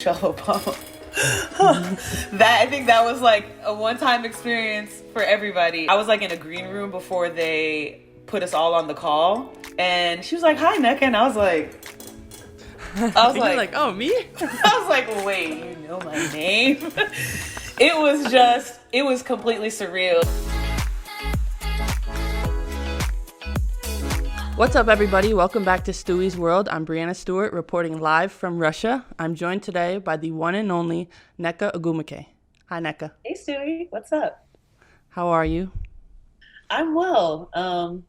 Michelle Obama. I think that was like a one-time experience for everybody. I was like in a green room before they put us all on the call, and she was like, "Hi, Nneka," and I was like, "Oh, me?" I was like, "Wait, you know my name?" It was completely surreal. What's up, everybody? Welcome back to Stewie's World. I'm Breanna Stewart, reporting live from Russia. I'm joined today by the one and only Nneka Ogwumike. Hi, Nneka. Hey, Stewie. What's up? How are you? I'm well.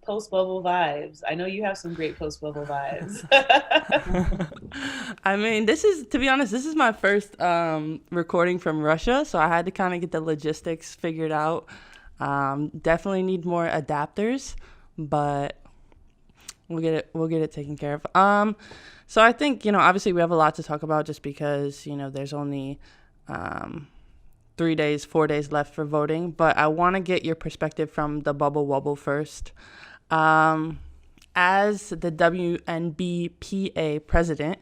Post-bubble vibes. I know you have some great post-bubble vibes. I mean, to be honest, this is my first recording from Russia, so I had to kind of get the logistics figured out. Definitely need more adapters, but we'll get it taken care of. So I think, obviously we have a lot to talk about just because, there's only 4 days left for voting. But I want to get your perspective from the bubble wobble first. As the WNBPA president,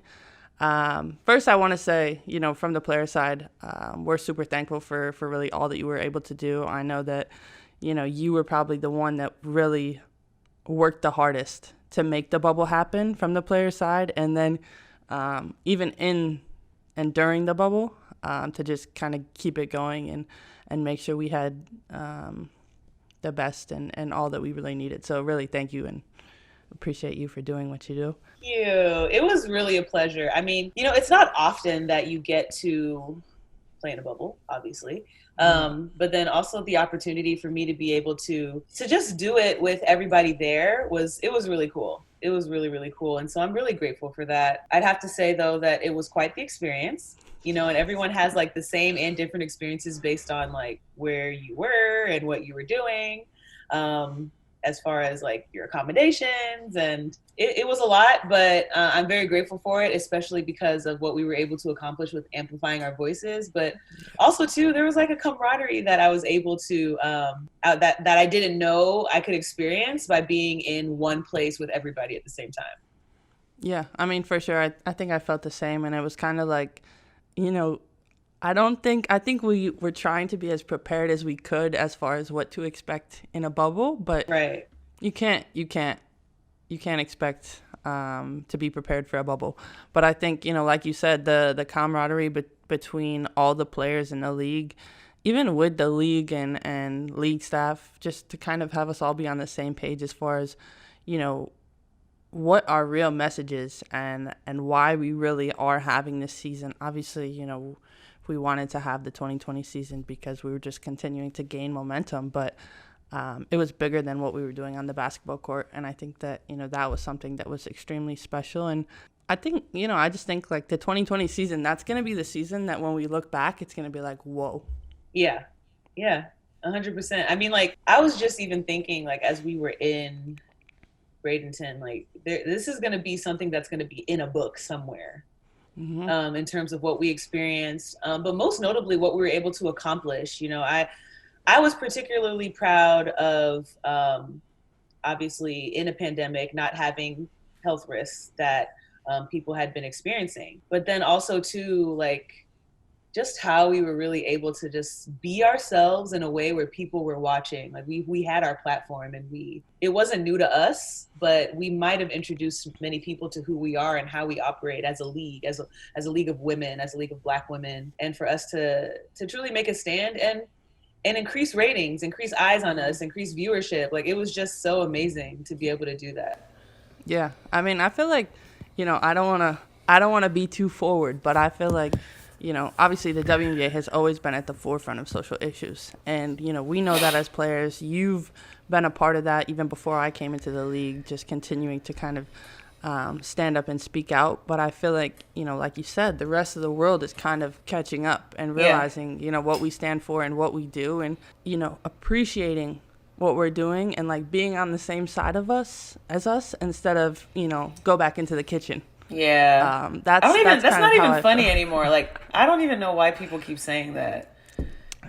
first I want to say, from the player side, we're super thankful for really all that you were able to do. I know that, you were probably the one that really worked the hardest to make the bubble happen from the player side, and then even in and during the bubble, to just kind of keep it going and make sure we had the best and all that we really needed. So really thank you and appreciate you for doing what you do. Thank you. It was really a pleasure. I mean, it's not often that you get to play in a bubble, obviously. But then also the opportunity for me to be able to just do it with everybody there was really cool. It was really, really cool. And so I'm really grateful for that. I'd have to say, though, that it was quite the experience, and everyone has like the same and different experiences based on like where you were and what you were doing, as far as like your accommodations. And it was a lot, but I'm very grateful for it, especially because of what we were able to accomplish with amplifying our voices. But also too, there was like a camaraderie that I was able to, that I didn't know I could experience by being in one place with everybody at the same time. Yeah, I mean, for sure. I think I felt the same. And it was kind of like, I think we were trying to be as prepared as we could as far as what to expect in a bubble, but right. You can't expect to be prepared for a bubble. But I think, like you said, the camaraderie between all the players in the league, even with the league and league staff, just to kind of have us all be on the same page as far as, what our real message is and why we really are having this season. Obviously, we wanted to have the 2020 season because we were just continuing to gain momentum, but it was bigger than what we were doing on the basketball court. And I think that, that was something that was extremely special. And I think, I just think like the 2020 season, that's going to be the season that when we look back, it's going to be like, whoa. Yeah. 100%. I mean, like, I was just even thinking, like, as we were in Bradenton, like, this is going to be something that's going to be in a book somewhere. Mm-hmm. In terms of what we experienced, but most notably what we were able to accomplish. I was particularly proud of, obviously, in a pandemic, not having health risks that people had been experiencing. But then also, too, like, just how we were really able to just be ourselves in a way where people were watching. Like, we had our platform, and it wasn't new to us, but we might have introduced many people to who we are and how we operate as a league, as a league of women, as a league of Black women. And for us to truly make a stand and increase ratings, increase eyes on us, increase viewership. Like, it was just so amazing to be able to do that. Yeah. I mean, I feel like, I don't want to be too forward, but I feel like, obviously the WNBA has always been at the forefront of social issues. And, we know that as players. You've been a part of that even before I came into the league, just continuing to kind of stand up and speak out. But I feel like, like you said, the rest of the world is kind of catching up and realizing, what we stand for and what we do, and, appreciating what we're doing and like being on the same side of us as us instead of, go back into the kitchen. Yeah. That's not even funny anymore. Like, I don't even know why people keep saying that.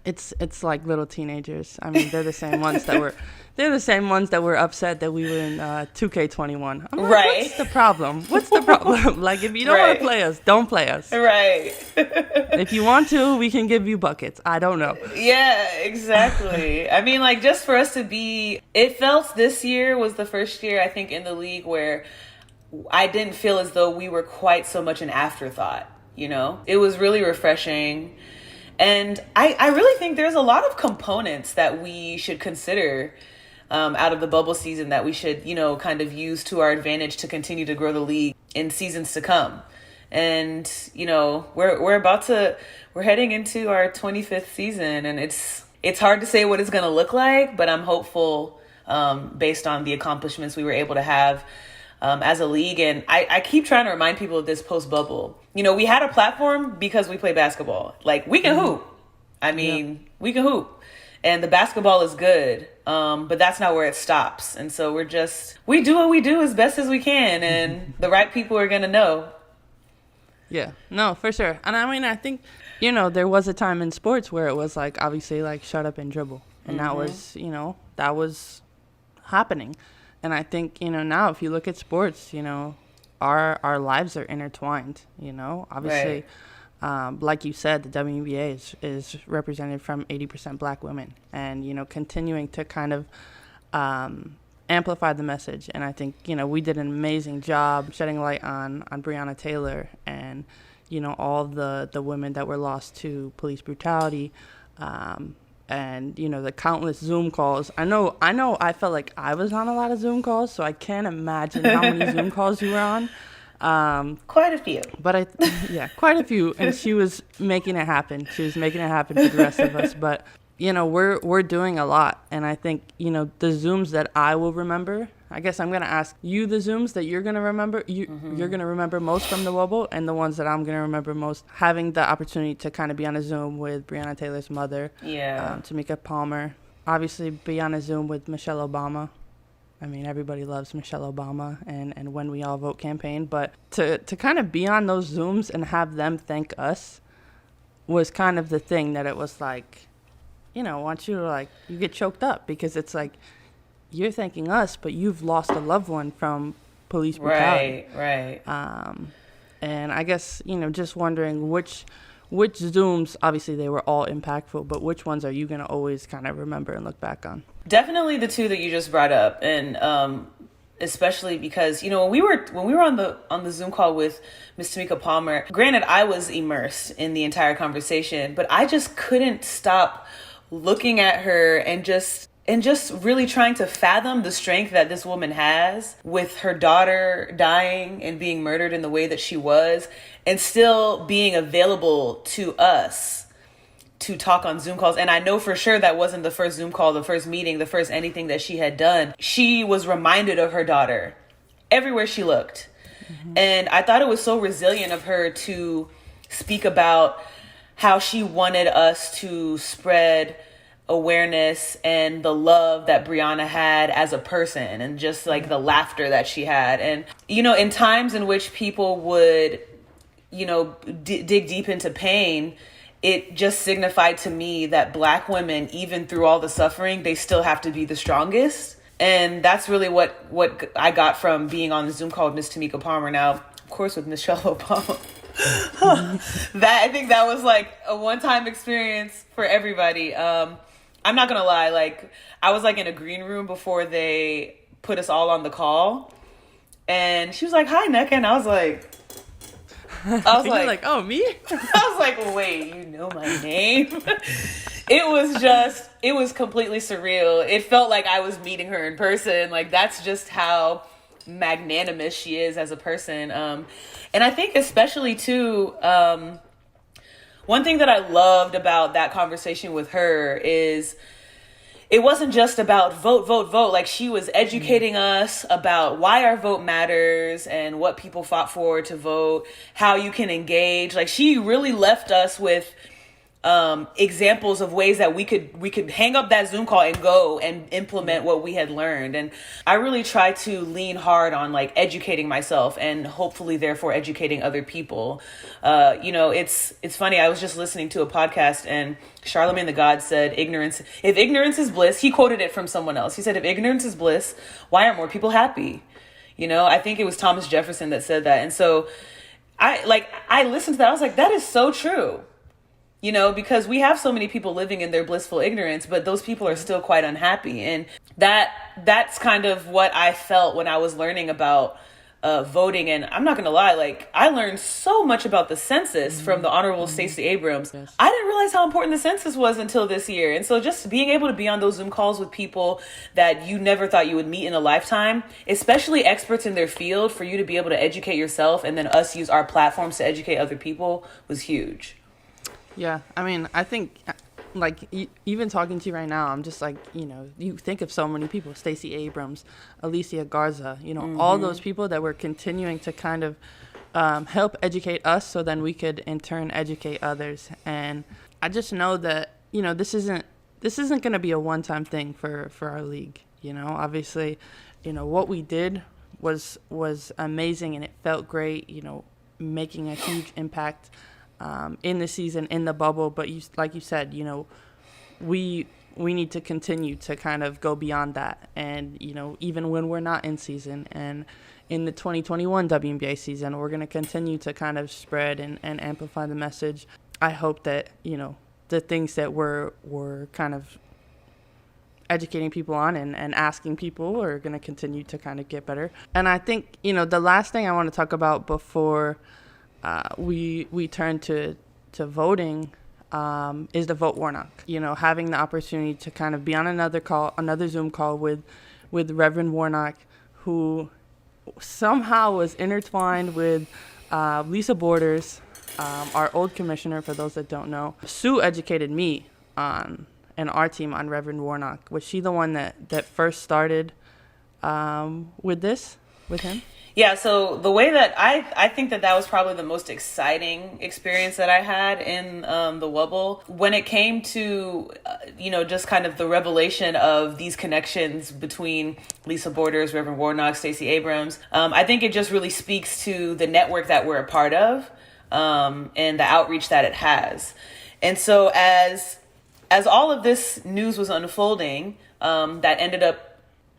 It's like little teenagers. I mean, they're the same ones that were upset that we were in 2K21. I'm like, Right. what's the problem? What's the problem? Like, if you don't want Right. to play us, don't play us. Right. If you want to, we can give you buckets. I don't know. Yeah, exactly. I mean, like, just for us to be, it felt this year was the first year, I think, in the league where I didn't feel as though we were quite so much an afterthought, you know? It was really refreshing. And I really think there's a lot of components that we should consider out of the bubble season that we should, you know, kind of use to our advantage to continue to grow the league in seasons to come. And, you know, we're heading into our 25th season, and it's hard to say what it's going to look like, but I'm hopeful based on the accomplishments we were able to have as a league. And I keep trying to remind people of this post-bubble. You know, we had a platform because we play basketball. Like, we can hoop. I mean, we can hoop. And the basketball is good, but that's not where it stops. And so we do what we do as best as we can, and the right people are going to know. Yeah, no, for sure. And I mean, I think, you know, there was a time in sports where it was like, obviously, like, shut up and dribble. And that was, you know, that was happening. And I think, you know, now if you look at sports, you know, our lives are intertwined, you know, obviously. Right. Like you said, the WNBA is represented from 80% Black women, and, you know, continuing to kind of amplify the message. And I think, you know, we did an amazing job shedding light on Breanna Taylor and, you know, all the women that were lost to police brutality, and, you know, the countless Zoom calls. I know I felt like I was on a lot of Zoom calls, so I can't imagine how many Zoom calls you were on. Quite a few. But quite a few. And she was making it happen. She was making it happen for the rest of us. But, you know, we're doing a lot. And I think, you know, the Zooms that I will remember, I guess I'm going to ask you the Zooms that you're going to remember. You're going to remember most from the wobble, and the ones that I'm going to remember most, having the opportunity to kind of be on a Zoom with Breanna Taylor's mother, Tamika Palmer, obviously be on a Zoom with Michelle Obama. I mean, everybody loves Michelle Obama and When We All Vote campaign. But to kind of be on those Zooms and have them thank us was kind of the thing that it was like, you know, I want you to, like, you get choked up because it's like, you're thanking us, but you've lost a loved one from police brutality. Right. And I guess, you know, just wondering which Zooms, obviously they were all impactful, but which ones are you going to always kind of remember and look back on? Definitely the two that you just brought up, and especially because, you know, when we were on the Zoom call with Miss Tamika Palmer, granted I was immersed in the entire conversation, but I just couldn't stop looking at her and just really trying to fathom the strength that this woman has with her daughter dying and being murdered in the way that she was, and still being available to us to talk on Zoom calls. And I know for sure that wasn't the first Zoom call, the first meeting, the first anything that she had done. She was reminded of her daughter everywhere she looked. And I thought it was so resilient of her to speak about how she wanted us to spread awareness and the love that Breanna had as a person, and just like the laughter that she had. And, you know, in times in which people would, you know, dig deep into pain, it just signified to me that Black women, even through all the suffering, they still have to be the strongest. And that's really what I got from being on the Zoom call with Miss Tamika Palmer. Now, of course, with Michelle Obama. I think that was like a one-time experience for everybody. I'm not going to lie. Like, I was like in a green room before they put us all on the call. And she was like, "Hi, Nneka." And I was like, oh, me? I was like, wait, you know my name? It was completely surreal. It felt like I was meeting her in person. Like, that's just how magnanimous she is as a person. And I think especially too, one thing that I loved about that conversation with her is it wasn't just about vote, vote, vote. Like, she was educating us about why our vote matters and what people fought for to vote, how you can engage. Like, she really left us with examples of ways that we could hang up that Zoom call and go and implement what we had learned. And I really try to lean hard on like educating myself and hopefully therefore educating other people. It's funny. I was just listening to a podcast and Charlemagne the God said, if ignorance is bliss, he quoted it from someone else. He said, if ignorance is bliss, why aren't more people happy? I think it was Thomas Jefferson that said that. And so I listened to that. I was like, that is so true. Because we have so many people living in their blissful ignorance, but those people are still quite unhappy. And that's kind of what I felt when I was learning about voting. And I'm not going to lie, like I learned so much about the census from the Honorable Stacey Abrams. Yes. I didn't realize how important the census was until this year. And so just being able to be on those Zoom calls with people that you never thought you would meet in a lifetime, especially experts in their field, for you to be able to educate yourself and then us use our platforms to educate other people was huge. Yeah, I mean, I think, like, even talking to you right now, I'm just like, you think of so many people, Stacey Abrams, Alicia Garza, all those people that were continuing to kind of help educate us so then we could, in turn, educate others. And I just know that, this isn't going to be a one-time thing for our league. Obviously, what we did was amazing and it felt great, making a huge impact in the season, in the bubble. But like you said, we need to continue to kind of go beyond that. And, even when we're not in season and in the 2021 WNBA season, we're going to continue to kind of spread and amplify the message. I hope that, the things that we're kind of educating people on and asking people are going to continue to kind of get better. And I think, the last thing I want to talk about before we turn to voting is the Vote Warnock. Having the opportunity to kind of be on another Zoom call with Reverend Warnock, who somehow was intertwined with Lisa Borders, our old commissioner, for those that don't know. Sue educated me on, and our team on Reverend Warnock. Was she the one that first started with him? Yeah, so the way that I think that was probably the most exciting experience that I had in the Wubble, when it came to, just kind of the revelation of these connections between Lisa Borders, Reverend Warnock, Stacey Abrams. I think it just really speaks to the network that we're a part of and the outreach that it has. And so as all of this news was unfolding, that ended up,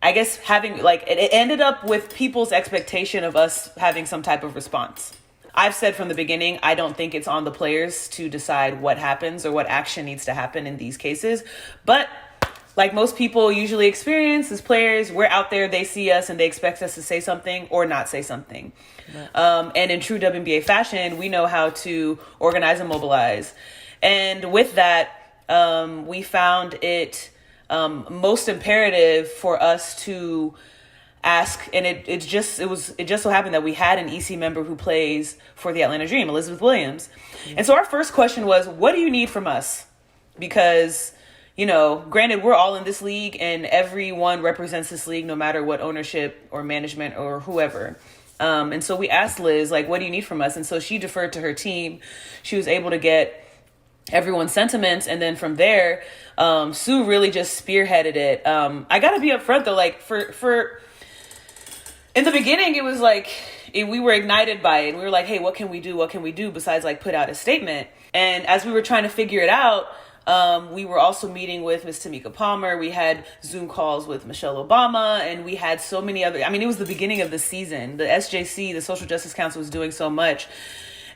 I guess, it ended up with people's expectation of us having some type of response. I've said from the beginning, I don't think it's on the players to decide what happens or what action needs to happen in these cases. But like most people usually experience as players, we're out there, they see us and they expect us to say something or not say something. Right. And in true WNBA fashion, we know how to organize and mobilize. And with that, we found it most imperative for us to ask, and it just so happened that we had an EC member who plays for the Atlanta Dream, Elizabeth Williams. Mm-hmm. And so our first question was, what do you need from us? Because, granted, we're all in this league and everyone represents this league no matter what ownership or management or whoever. And so we asked Liz, like, what do you need from us? And so she deferred to her team. She was able to get everyone's sentiments. And then from there, Sue really just spearheaded it. I got to be upfront though, like for in the beginning, it was like we were ignited by it. And we were like, hey, what can we do? What can we do besides like put out a statement? And as we were trying to figure it out, we were also meeting with Ms. Tamika Palmer. We had Zoom calls with Michelle Obama, and we had so many other, it was the beginning of the season. The SJC, the Social Justice Council, was doing so much.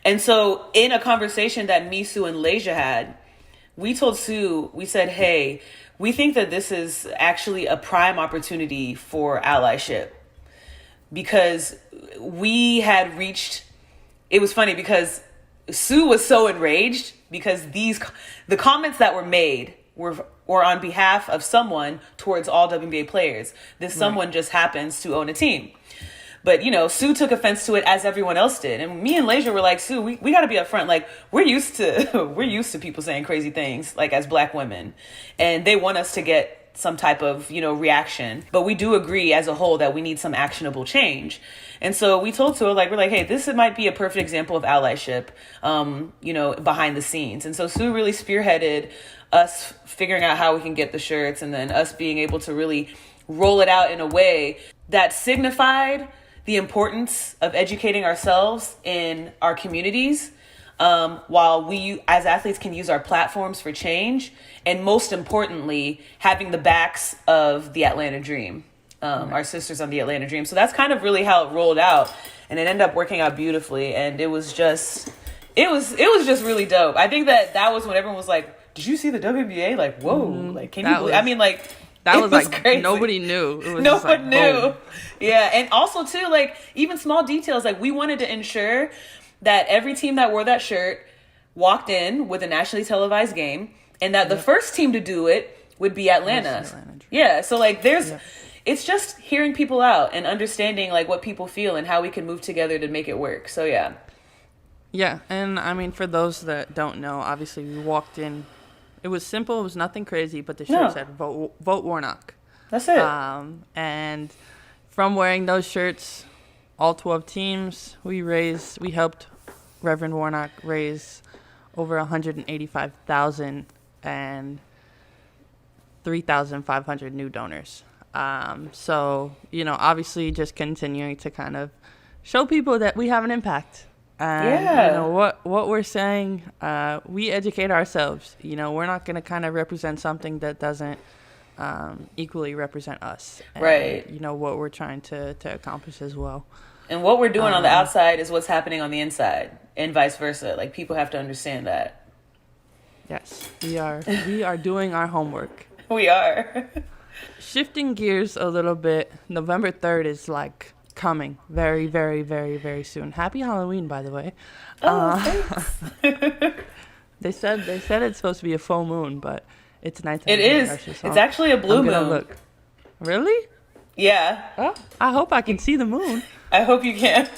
And so in a conversation that me, Sue, and Leja had, we told Sue, we said, hey, we think that this is actually a prime opportunity for allyship, because we had reached, it was funny because Sue was so enraged because the comments that were made were on behalf of someone towards all WNBA players. This someone just happens to own a team. But, Sue took offense to it, as everyone else did. And me and Leja were like, Sue, we got to be upfront. Like, we're used to people saying crazy things, like, as Black women. And they want us to get some type of, reaction. But we do agree as a whole that we need some actionable change. And so we told Sue, like, we're like, hey, this might be a perfect example of allyship, behind the scenes. And so Sue really spearheaded us figuring out how we can get the shirts, and then us being able to really roll it out in a way that signified the importance of educating ourselves in our communities, while we as athletes can use our platforms for change, and most importantly, having the backs of the Atlanta Dream, our sisters on the Atlanta Dream. So that's kind of really how it rolled out, and it ended up working out beautifully. And it was just really dope. I think that was when everyone was like, did you see the WNBA? Like, whoa, like, can you believe? I mean, like, that was like crazy. Nobody knew. It was no just like, one knew. Boom. Yeah, and also too, like, even small details. Like, we wanted to ensure that every team that wore that shirt walked in with a nationally televised game, and that the first team to do it would be Atlanta. Yeah, so like, it's just hearing people out and understanding like what people feel and how we can move together to make it work. So yeah. Yeah, and I mean, for those that don't know, obviously we walked in. It was simple. It was nothing crazy, but the shirt said vote Warnock. That's it. And from wearing those shirts, all 12 teams, we helped Reverend Warnock raise over $185,000 and 3,500 new donors. So, obviously just continuing to kind of show people that we have an impact. And what we're saying, we educate ourselves. We're not going to kind of represent something that doesn't equally represent us. And, right. What we're trying to accomplish as well. And what we're doing on the outside is what's happening on the inside, and vice versa. Like, people have to understand that. Yes, we are doing our homework. We are. Shifting gears a little bit, November 3rd is like coming very, very, very, very soon. Happy Halloween, by the way. Thanks. They said it's supposed to be a full moon, but it's nighttime. It is. It's actually a blue moon. Look. Really? Yeah. Oh, I hope I can see the moon. I hope you can.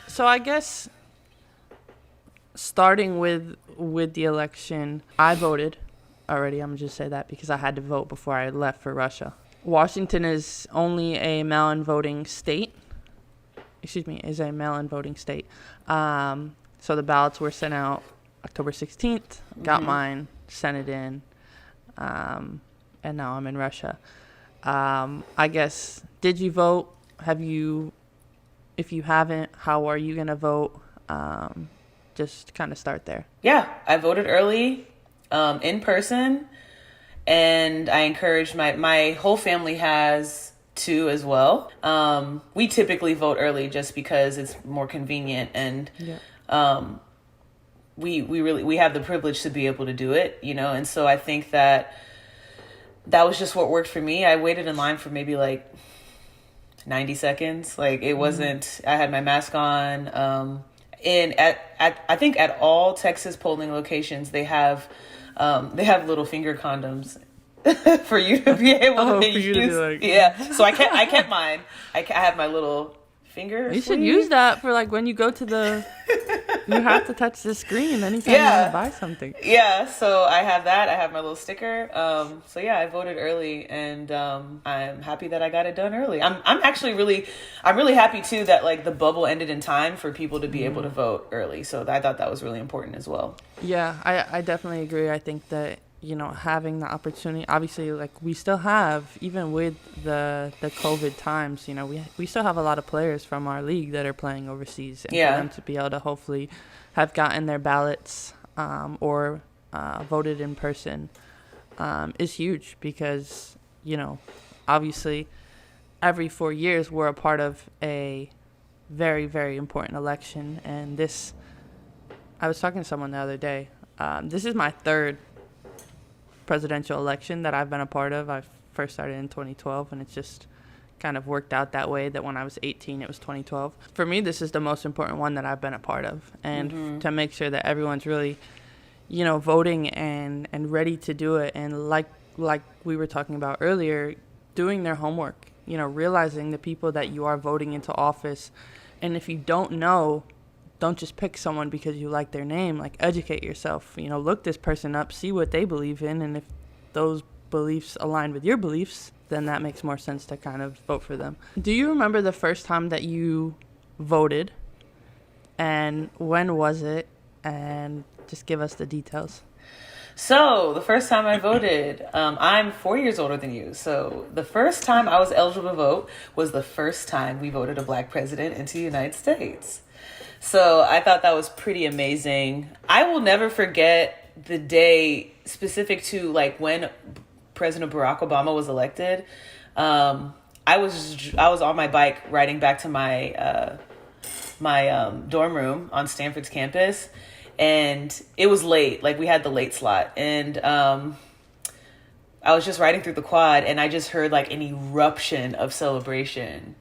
So I guess starting with the election, I voted already. I'm gonna just say that because I had to vote before I left for Russia. Washington is only a mail-in voting state. Is a mail-in voting state. So the ballots were sent out October 16th. Got mine, sent it in, and now I'm in Russia. I guess, did you vote? Have you? If you haven't, how are you gonna vote? Just kind of start there. Yeah, I voted early, in person, and I encouraged my whole family has too as well. We typically vote early just because it's more convenient, and we have the privilege to be able to do it, and so I think that was just what worked for me. I waited in line for maybe like 90 seconds. Like, it wasn't, I had my mask on. I think at all Texas polling locations, they have little finger condoms for you to be able to use. Yeah. So I kept mine. I have my little finger. You should use that for like when you go to the. You have to touch the screen anytime you want to buy something. Yeah, so I have that. I have my little sticker. So yeah, I voted early, and I'm happy that I got it done early. I'm really happy too that like the bubble ended in time for people to be able to vote early. So I thought that was really important as well. Yeah, I definitely agree. I think that having the opportunity, obviously, like we still have, even with the COVID times, we still have a lot of players from our league that are playing overseas, and for them to be able to hopefully have gotten their ballots or voted in person is huge, because obviously every 4 years we're a part of a very, very important election. And I was talking to someone the other day, this is my third presidential election that I've been a part of. I first started in 2012, and it's just kind of worked out that way that when I was 18 it was 2012. For me, this is the most important one that I've been a part of, and to make sure that everyone's really voting and ready to do it, and like we were talking about earlier, doing their homework, realizing the people that you are voting into office. And if you don't don't just pick someone because you like their name. Like, educate yourself. Look this person up, see what they believe in, and if those beliefs align with your beliefs, then that makes more sense to kind of vote for them. Do you remember the first time that you voted, and when was it? And just give us the details. So the first time I voted, I'm 4 years older than you. So the first time I was eligible to vote was the first time we voted a black president into the United States. So I thought that was pretty amazing. I will never forget the day specific to like when President Barack Obama was elected. I was on my bike riding back to my dorm room on Stanford's campus, and it was late. Like, we had the late slot, and I was just riding through the quad, and I just heard like an eruption of celebration.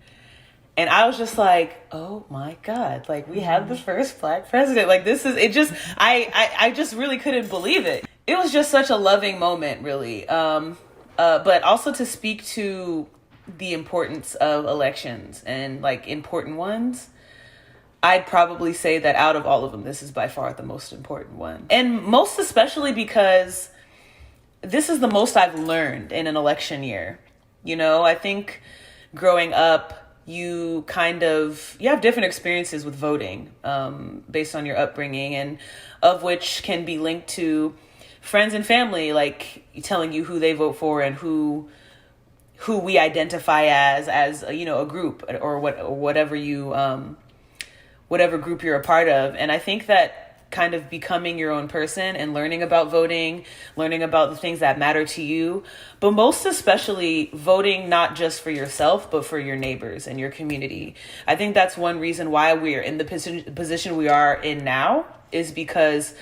And I was just like, oh my God, like, we have the first black president. Like, this is, it just, I just really couldn't believe it. It was just such a loving moment, really. But also to speak to the importance of elections and like important ones, I'd probably say that out of all of them, this is by far the most important one. And most especially because this is the most I've learned in an election year. I think growing up, you have different experiences with voting based on your upbringing, and of which can be linked to friends and family, like telling you who they vote for and who we identify as a group, or whatever group you're a part of. And I think that kind of becoming your own person and learning about voting, learning about the things that matter to you, but most especially voting not just for yourself, but for your neighbors and your community. I think that's one reason why we're in the position we are in now, is because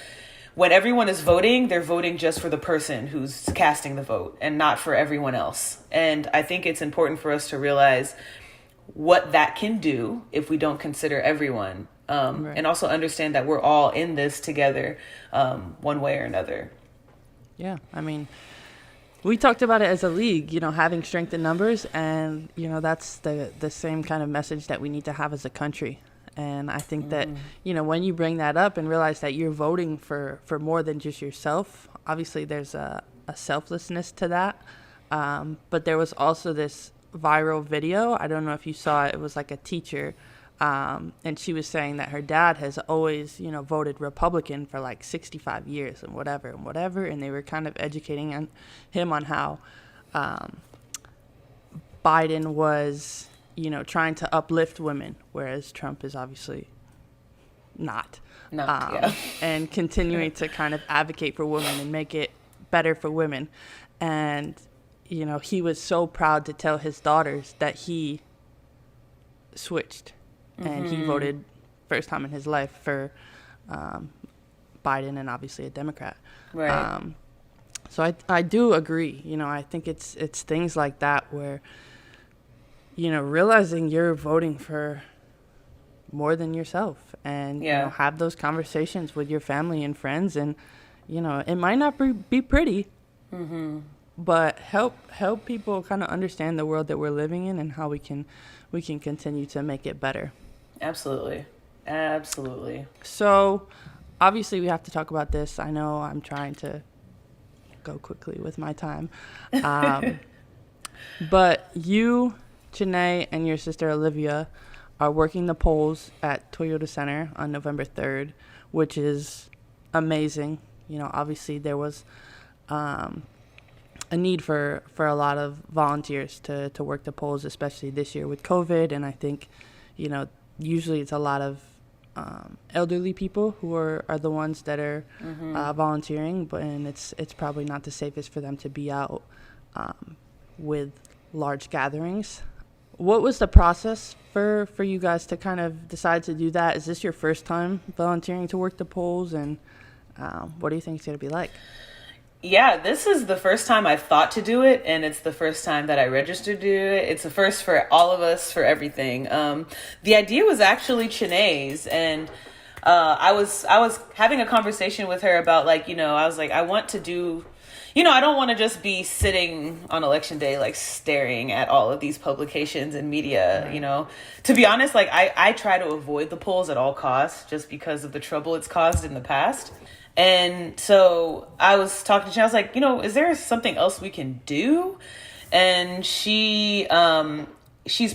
when everyone is voting, they're voting just for the person who's casting the vote and not for everyone else. And I think it's important for us to realize what that can do if we don't consider everyone. Right. And also understand that we're all in this together, one way or another. Yeah, I mean, we talked about it as a league, having strength in numbers, and, that's the same kind of message that we need to have as a country. And I think that, when you bring that up and realize that you're voting for more than just yourself, obviously there's a selflessness to that. But there was also this viral video. I don't know if you saw it. It was like a teacher. And she was saying that her dad has always, voted Republican for like 65 years and whatever. And they were kind of educating him on how Biden was, trying to uplift women, whereas Trump is obviously not. Yeah. And continuing to kind of advocate for women and make it better for women. And, he was so proud to tell his daughters that he switched. And he voted first time in his life for Biden, and obviously a Democrat. Right. So I do agree. I think it's things like that where, realizing you're voting for more than yourself, and have those conversations with your family and friends, and it might not be pretty, but help people kind of understand the world that we're living in and how we can continue to make it better. Absolutely. So obviously we have to talk about this. I know I'm trying to go quickly with my time. But you, Janae, and your sister Olivia are working the polls at Toyota Center on November 3rd, which is amazing. Obviously there was a need for a lot of volunteers to work the polls, especially this year with COVID. And I think, usually it's a lot of elderly people who are the ones that are volunteering, and it's probably not the safest for them to be out with large gatherings. What was the process for you guys to kind of decide to do that? Is this your first time volunteering to work the polls, and what do you think it's going to be like? Yeah, this is the first time I've thought to do it, and it's the first time that I registered to do it. It's a first for all of us, for everything. The idea was actually Chanae's, and I was having a conversation with her about like, I was like, I want to do, I don't want to just be sitting on election day like staring at all of these publications and media. Right. To be honest, like I try to avoid the polls at all costs just because of the trouble it's caused in the past. And so I was talking to her, I was like, is there something else we can do? And she's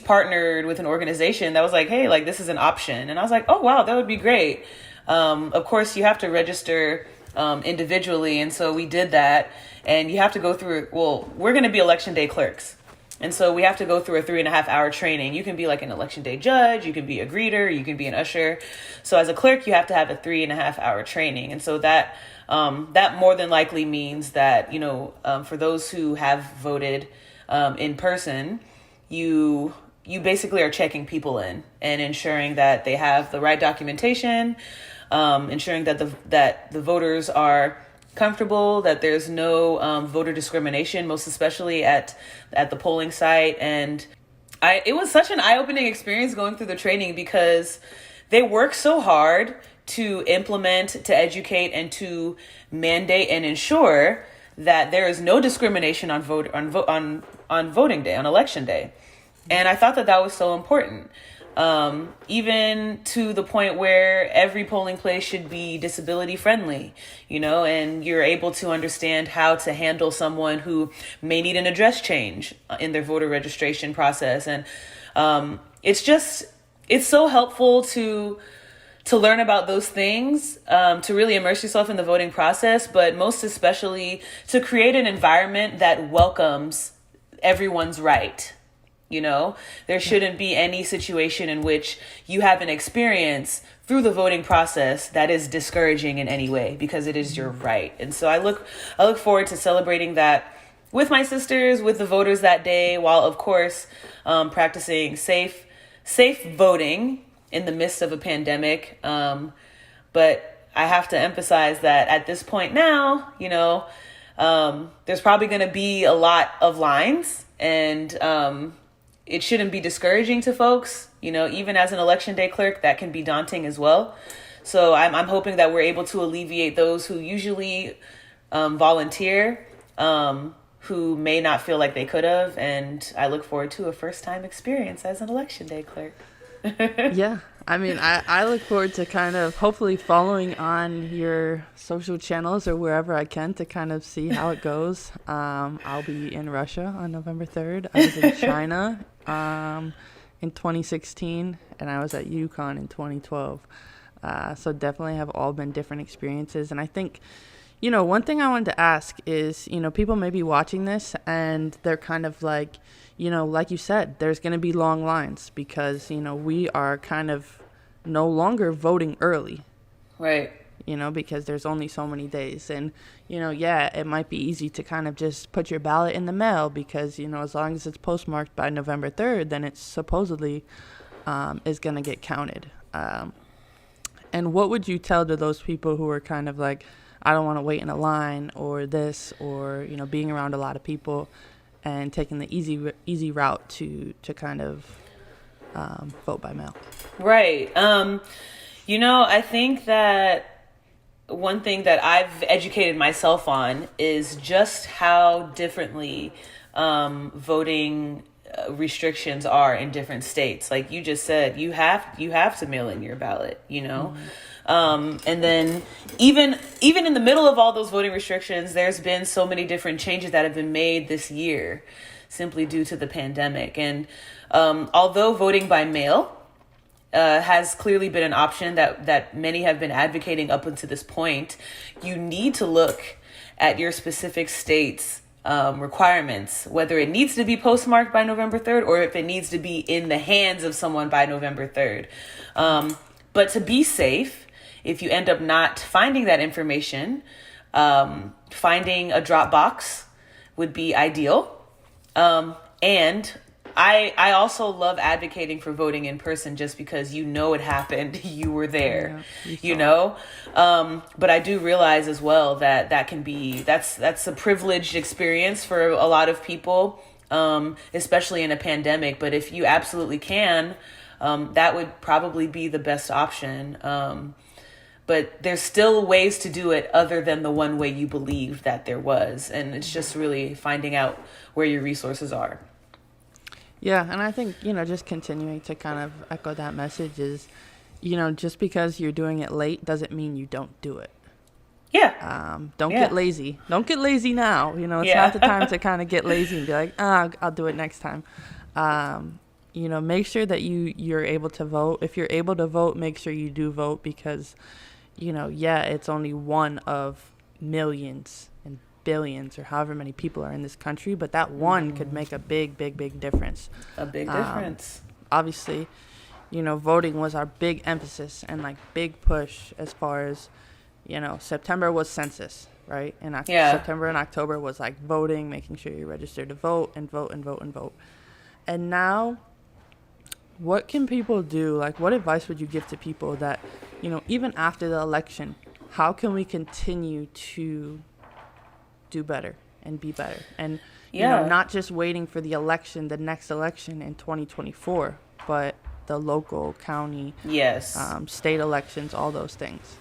partnered with an organization that was like, hey, like this is an option. And I was like, oh wow, that would be great. Of course you have to register individually, and so we did that. And you have to go through, well, we're going to be election day clerks, and so we have to go through a 3.5 hour training. You can be like an election day judge, you can be a greeter, you can be an usher. So as a clerk, you have to have a 3.5 hour training. And so that more than likely means that, for those who have voted in person, you basically are checking people in and ensuring that they have the right documentation, ensuring that the voters are comfortable, that there's no voter discrimination, most especially at the polling site. And it was such an eye-opening experience going through the training because they work so hard to implement, to educate, and to mandate and ensure that there is no discrimination on voting day, on election day. And I thought that was so important. Even to the point where every polling place should be disability friendly, and you're able to understand how to handle someone who may need an address change in their voter registration process. And it's so helpful to learn about those things, to really immerse yourself in the voting process, but most especially to create an environment that welcomes everyone's right. There shouldn't be any situation in which you have an experience through the voting process that is discouraging in any way, because it is your right. And so I look forward to celebrating that with my sisters, with the voters that day, while of course practicing safe voting in the midst of a pandemic. But I have to emphasize that at this point now, there's probably going to be a lot of lines, and it shouldn't be discouraging to folks. Even as an election day clerk, that can be daunting as well. So I'm hoping that we're able to alleviate those who usually volunteer, who may not feel like they could have. And I look forward to a first-time experience as an election day clerk. Yeah. I mean, I look forward to kind of hopefully following on your social channels or wherever I can to kind of see how it goes. I'll be in Russia on November 3rd. I was in China in 2016, and I was at UConn in 2012. So definitely have all been different experiences. And I think, one thing I wanted to ask is, people may be watching this and they're kind of like, like you said, there's going to be long lines because, we are kind of no longer voting early. Right. Because there's only so many days. And, yeah, it might be easy to kind of just put your ballot in the mail because, as long as it's postmarked by November 3rd, then it's supposedly is going to get counted. And what would you tell to those people who are kind of like, I don't want to wait in a line or this or, being around a lot of people and taking the easy route to kind of vote by mail? Right. I think that one thing that I've educated myself on is just how differently voting restrictions are in different states. Like you just said, you have to mail in your ballot, Mm-hmm. And then even in the middle of all those voting restrictions, there's been so many different changes that have been made this year simply due to the pandemic. And although voting by mail has clearly been an option that many have been advocating up until this point, you need to look at your specific state's requirements, whether it needs to be postmarked by November 3rd or if it needs to be in the hands of someone by November 3rd. But to be safe, if you end up not finding that information, finding a drop box would be ideal. And I also love advocating for voting in person just because it happened. You were there, But I do realize as well that that's a privileged experience for a lot of people, especially in a pandemic. But if you absolutely can, that would probably be the best option. but there's still ways to do it other than the one way you believe that there was. And it's just really finding out where your resources are. Yeah, and I think, just continuing to kind of echo that message is, just because you're doing it late doesn't mean you don't do it. Yeah. Don't get lazy. Don't get lazy now. It's not the time to kind of get lazy and be like, I'll do it next time. Make sure that you're able to vote. If you're able to vote, make sure you do vote because, it's only one of millions and billions or however many people are in this country, but that one could make a big, big, big difference. A big difference. Obviously, voting was our big emphasis and like big push as far as, September was census, right? And September and October was like voting, making sure you're registered to vote and vote and vote and vote. And now, what can people do? Like, what advice would you give to people that, even after the election, how can we continue to do better and be better? And, not just waiting for the next election in 2024, but the local, county, state elections, all those things.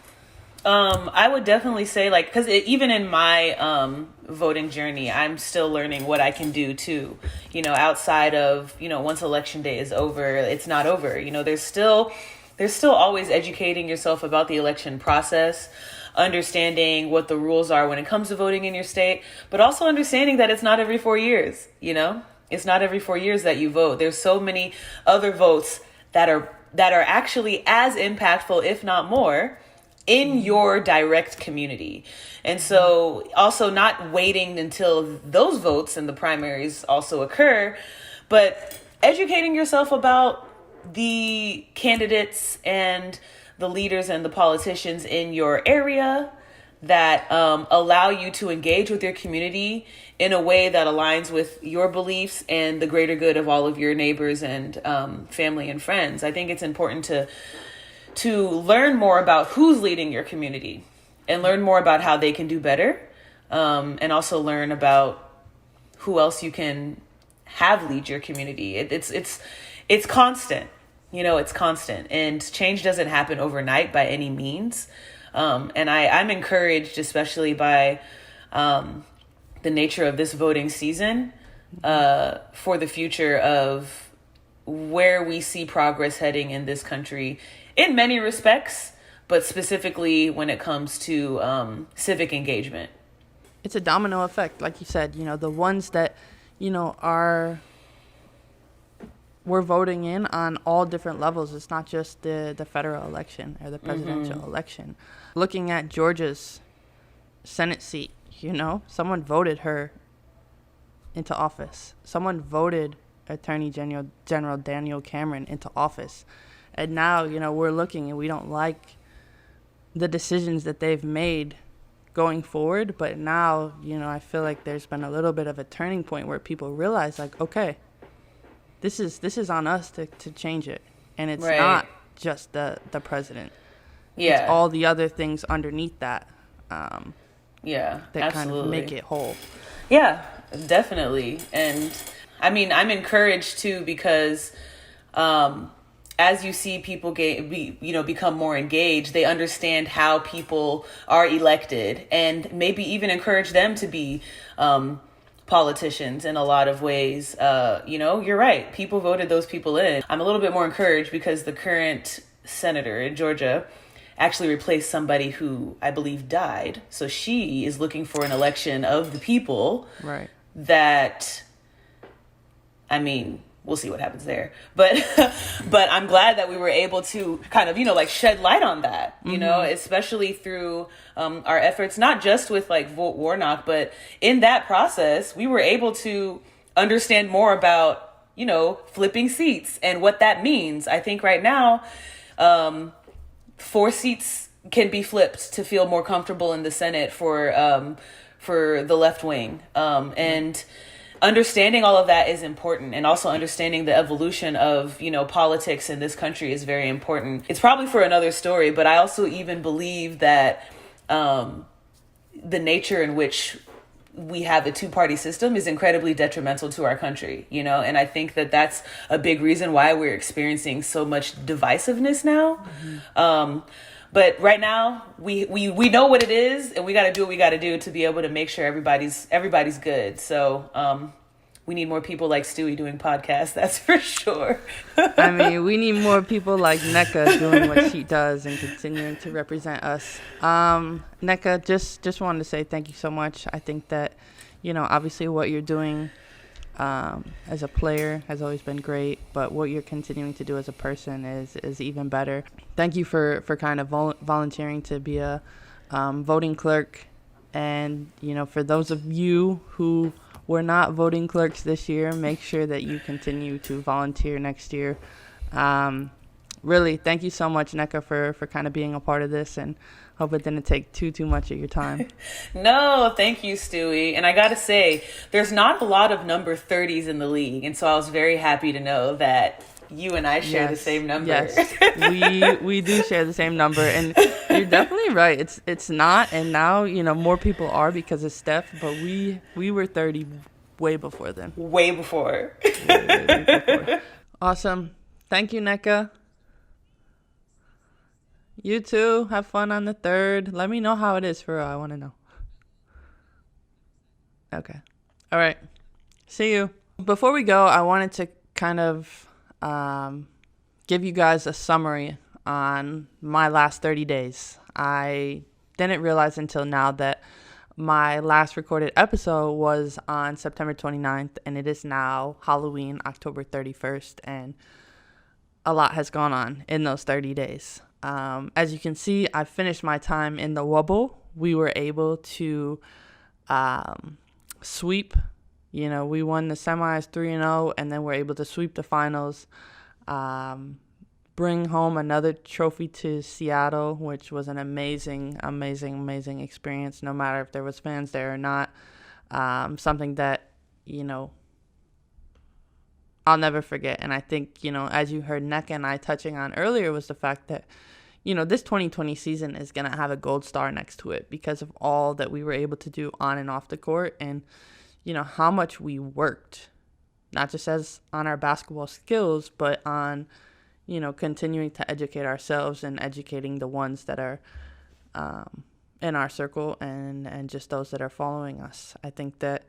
I would definitely say, like, because even in my voting journey, I'm still learning what I can do too. Outside of once election day is over, it's not over. There's still always educating yourself about the election process, understanding what the rules are when it comes to voting in your state, but also understanding that it's not every 4 years. It's not every 4 years that you vote. There's so many other votes that are actually as impactful, if not more, in your direct community. And so also not waiting until those votes and the primaries also occur, but educating yourself about the candidates and the leaders and the politicians in your area that allow you to engage with your community in a way that aligns with your beliefs and the greater good of all of your neighbors and family and friends. I think it's important to learn more about who's leading your community and learn more about how they can do better. And also learn about who else you can have lead your community. It's constant, it's constant, and change doesn't happen overnight by any means. And I'm encouraged, especially by the nature of this voting season, for the future of where we see progress heading in this country in many respects, but specifically when it comes to civic engagement. It's a domino effect, like you said. The ones that, we're voting in on all different levels. It's not just the federal election or the presidential election. Looking at Georgia's Senate seat, someone voted her into office. Someone voted Attorney General Daniel Cameron into office. And now, we're looking and we don't like the decisions that they've made going forward. But now, I feel like there's been a little bit of a turning point where people realize, like, okay, this is on us to change it. And it's not just the president. Yeah. It's all the other things underneath that. That absolutely. Kind of make it whole. Yeah, definitely. And I mean, I'm encouraged too, because as you see people become more engaged, they understand how people are elected, and maybe even encourage them to be politicians in a lot of ways. You're right. People voted those people in. I'm a little bit more encouraged because the current senator in Georgia actually replaced somebody who I believe died. So she is looking for an election of the people. Right. That, I mean, we'll see what happens there. But I'm glad that we were able to kind of, shed light on that, especially through our efforts, not just with Vote Warnock, but in that process, we were able to understand more about, flipping seats and what that means. I think right now, 4 seats can be flipped to feel more comfortable in the Senate for the left wing. And understanding all of that is important, and also understanding the evolution of, politics in this country is very important. It's probably for another story, but I also even believe that the nature in which we have a 2-party system is incredibly detrimental to our country, and I think that that's a big reason why we're experiencing so much divisiveness now. But right now, we know what it is, and we got to do what we got to do to be able to make sure everybody's good. So we need more people like Stewie doing podcasts. That's for sure. I mean, we need more people like Nneka doing what she does and continuing to represent us. Nneka, just wanted to say thank you so much. I think that, obviously what you're doing as a player has always been great, but what you're continuing to do as a person is even better. Thank you for kind of volunteering to be a voting clerk. And, for those of you who were not voting clerks this year, make sure that you continue to volunteer next year. Really, thank you so much, Nneka, for kind of being a part of this, and hope it didn't take too much of your time. No, thank you, Stewie. And I got to say, there's not a lot of number 30s in the league. And so I was very happy to know that you and I share the same number. Yes, we do share the same number. And you're definitely right. It's not. And now, more people are because of Steph. But we were 30 way before then. Way before. Way before. Awesome. Thank you, Nneka. You too. Have fun on the 3rd. Let me know how it is for real. I want to know. Okay. All right. See you. Before we go, I wanted to kind of give you guys a summary on my last 30 days. I didn't realize until now that my last recorded episode was on September 29th, and it is now Halloween, October 31st, and a lot has gone on in those 30 days. As you can see, I finished my time in the Wubble. We were able to sweep. We won the semis 3-0, and then we're able to sweep the finals, bring home another trophy to Seattle, which was an amazing experience, no matter if there was fans there or not. Something that, I'll never forget. And I think, as you heard Nneka and I touching on earlier, was the fact that, this 2020 season is going to have a gold star next to it because of all that we were able to do on and off the court, and, how much we worked, not just as on our basketball skills, but on, continuing to educate ourselves and educating the ones that are in our circle and just those that are following us. I think that,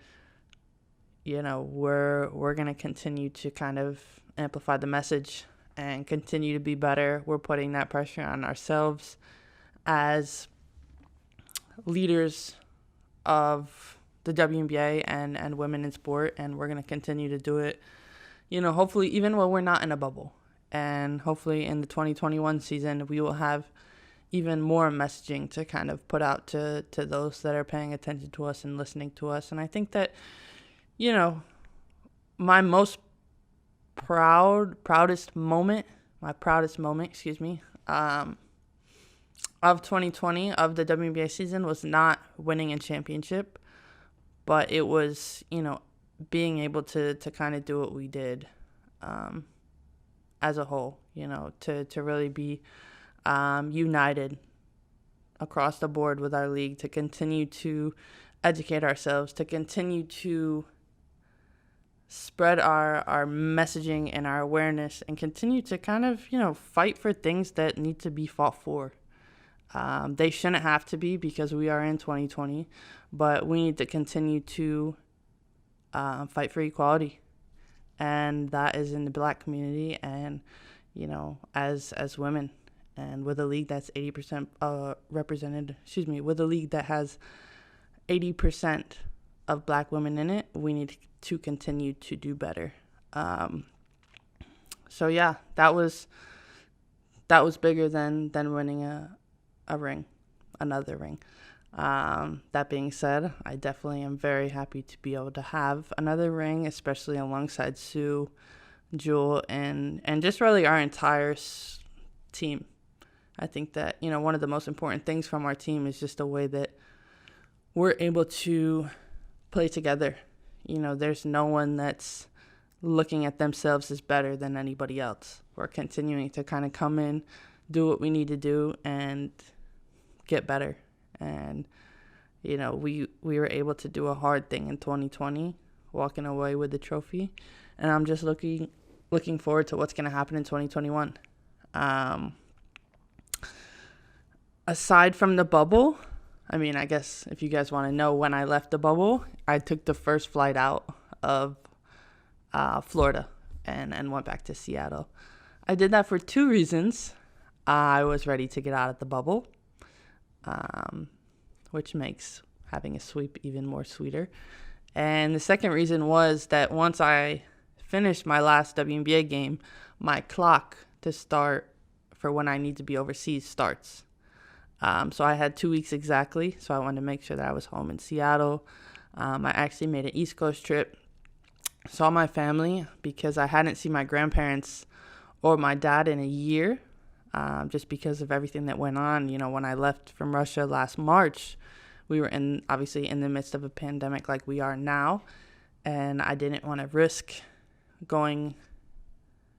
we're going to continue to kind of amplify the message and continue to be better. We're putting that pressure on ourselves as leaders of the WNBA and women in sport, and we're going to continue to do it, hopefully even when we're not in a bubble. And hopefully in the 2021 season, we will have even more messaging to kind of put out to those that are paying attention to us and listening to us. And I think that, my proudest moment, of 2020 of the WNBA season was not winning a championship, but it was, being able to kind of do what we did as a whole, to really be united across the board with our league, to continue to educate ourselves, to continue to spread our messaging and our awareness, and continue to kind of, fight for things that need to be fought for. They shouldn't have to be because we are in 2020, but we need to continue to fight for equality. And that is in the Black community and, as women. And with a league that's 80% represented, with a league that has 80% of Black women in it, we need to continue to do better. So yeah, that was bigger than winning a ring, another ring. That being said, I definitely am very happy to be able to have another ring, especially alongside Sue, Jewel, and just really our entire team. I think that, one of the most important things from our team is just the way that we're able to play together. There's no one that's looking at themselves as better than anybody else. We're continuing to kind of come in, do what we need to do, and get better. And, we were able to do a hard thing in 2020, walking away with the trophy. And I'm just looking forward to what's going to happen in 2021. Aside from the bubble, I mean, I guess if you guys want to know when I left the bubble, I took the first flight out of Florida and went back to Seattle. I did that for two reasons. I was ready to get out of the bubble, um, which makes having a sweep even more sweeter. And the second reason was that once I finished my last WNBA game, my clock to start for when I need to be overseas starts. So I had 2 weeks exactly, so I wanted to make sure that I was home in Seattle. I actually made an East Coast trip, saw my family because I hadn't seen my grandparents or my dad in a year, just because of everything that went on. You know, when I left from Russia last March, we were obviously in the midst of a pandemic like we are now, and I didn't want to risk going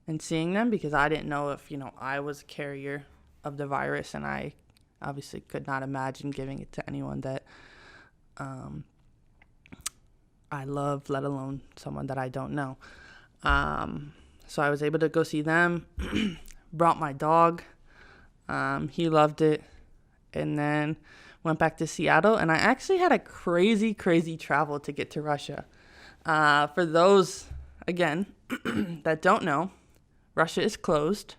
and seeing them because I didn't know if, I was a carrier of the virus, and I obviously could not imagine giving it to anyone that I love, let alone someone that I don't know. So I was able to go see them, brought my dog. He loved it. And then went back to Seattle. And I actually had a crazy, crazy travel to get to Russia. For those, again, that don't know, Russia is closed.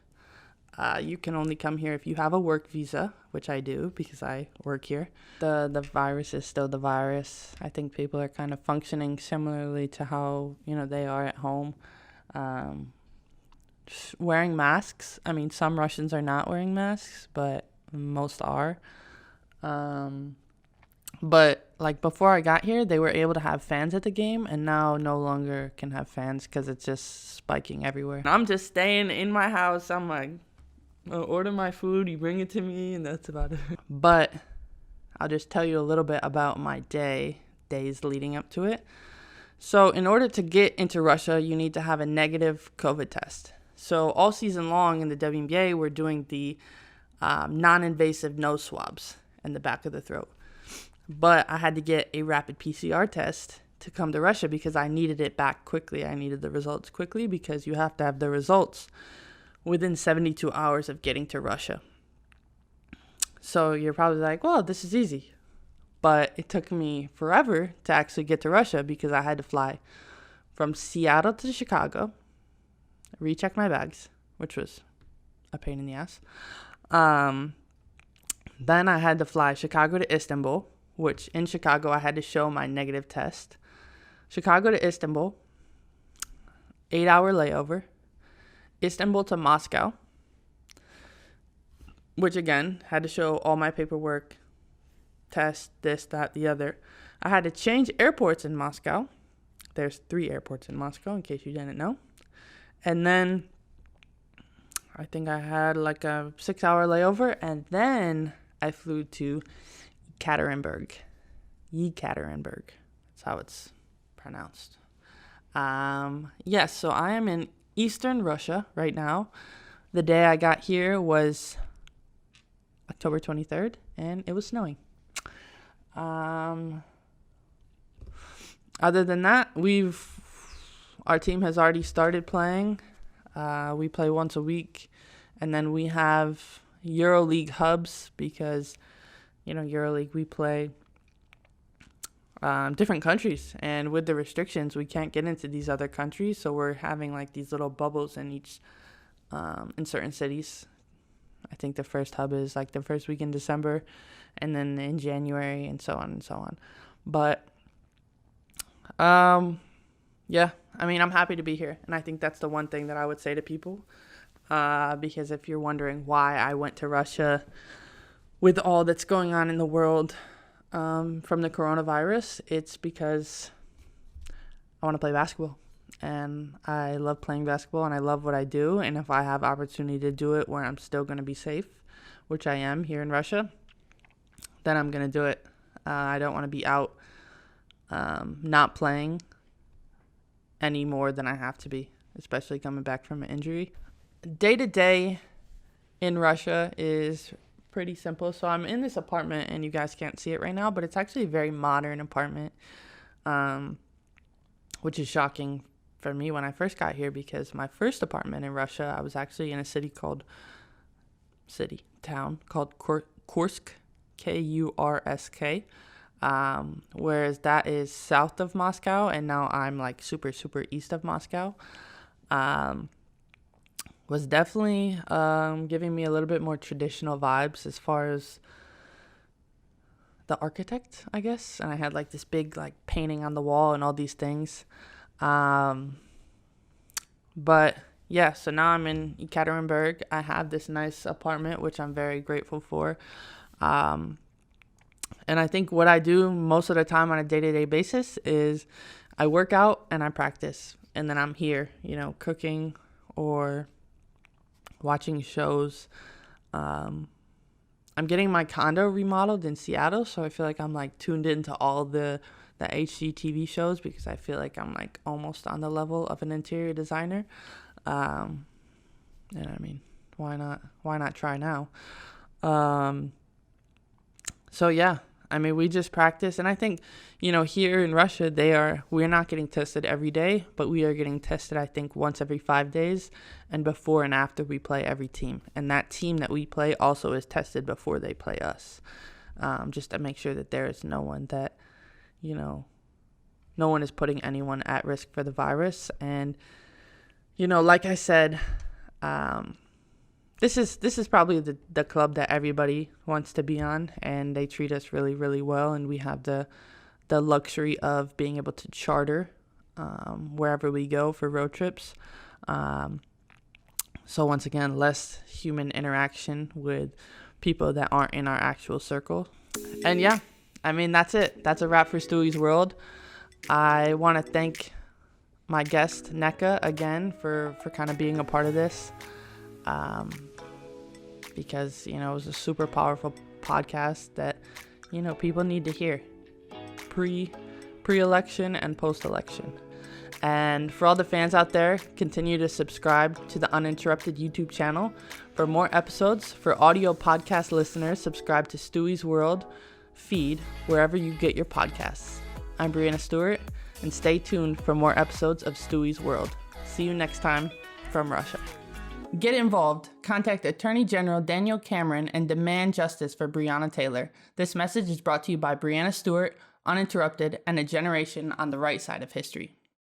You can only come here if you have a work visa, which I do because I work here. The virus is still the virus. I think people are kind of functioning similarly to how, they are at home. Wearing masks. I mean, some Russians are not wearing masks, but most are. But like before I got here, they were able to have fans at the game, and now no longer can have fans because it's just spiking everywhere. I'm just staying in my house. I'm like, I'll order my food, you bring it to me, and that's about it. But I'll just tell you a little bit about my days leading up to it. So in order to get into Russia, you need to have a negative COVID test. So all season long in the WNBA, we're doing the non-invasive nose swabs in the back of the throat. But I had to get a rapid PCR test to come to Russia because I needed it back quickly. I needed the results quickly because you have to have the results within 72 hours of getting to Russia. So you're probably like, well, this is easy. But it took me forever to actually get to Russia because I had to fly from Seattle to Chicago, recheck my bags, which was a pain in the ass. Then I had to fly Chicago to Istanbul, which in Chicago I had to show my negative test. Chicago to Istanbul, 8-hour layover. Istanbul to Moscow, which again had to show all my paperwork, test, this, that, the other. I had to change airports in Moscow. There's 3 airports in Moscow, in case you didn't know. And then I think I had like a 6-hour layover, and then I flew to Yekaterinburg. That's how it's pronounced. Yes, so I am in Eastern Russia right now. The day I got here was October 23rd, and it was snowing. Other than that, our team has already started playing. We play once a week, and then we have EuroLeague hubs because, EuroLeague we play different countries, and with the restrictions, we can't get into these other countries. So we're having like these little bubbles in each, in certain cities. I think the first hub is like the first week in December, and then in January, and so on and so on. But, yeah, I mean, I'm happy to be here, and I think that's the one thing that I would say to people, because if you're wondering why I went to Russia with all that's going on in the world, from the coronavirus, it's because I want to play basketball, and I love playing basketball, and I love what I do, and if I have opportunity to do it where I'm still going to be safe, which I am here in Russia, then I'm going to do it. I don't want to be out not playing any more than I have to be, especially coming back from an injury. Day to day in Russia is pretty simple. So I'm in this apartment, and you guys can't see it right now, but it's actually a very modern apartment, which is shocking for me when I first got here, because my first apartment in Russia, I was actually in a town called Kursk, Kursk, whereas that is south of Moscow, and now I'm like super, super east of Moscow. Was definitely giving me a little bit more traditional vibes as far as the architect, I guess. And I had like this big like painting on the wall and all these things. But yeah, so now I'm in Ekaterinburg. I have this nice apartment, which I'm very grateful for. And I think what I do most of the time on a day-to-day basis is I work out and I practice. And then I'm here, cooking or watching shows. I'm getting my condo remodeled in Seattle, so I feel like I'm like tuned into all the HGTV shows because I feel like I'm like almost on the level of an interior designer. And I mean, why not try now? So yeah, I mean, we just practice, and I think, here in Russia, we're not getting tested every day, but we are getting tested, I think, once every 5 days, and before and after we play every team. And that team that we play also is tested before they play us, just to make sure that there is no one that, no one is putting anyone at risk for the virus. And, like I said, this is probably the club that everybody wants to be on, and they treat us really, really well, and we have the luxury of being able to charter wherever we go for road trips. So once again, less human interaction with people that aren't in our actual circle. And yeah, I mean, that's it. That's a wrap for Stewie's World. I want to thank my guest, Nneka, again for kind of being a part of this. Because, it was a super powerful podcast that, people need to hear pre-election and post-election. And for all the fans out there, continue to subscribe to the Uninterrupted YouTube channel for more episodes. For audio podcast listeners, subscribe to Stewie's World feed wherever you get your podcasts. I'm Breanna Stewart, and stay tuned for more episodes of Stewie's World. See you next time from Russia. Get involved. Contact Attorney General Daniel Cameron and demand justice for Breonna Taylor. This message is brought to you by Breanna Stewart, Uninterrupted, and a generation on the right side of history.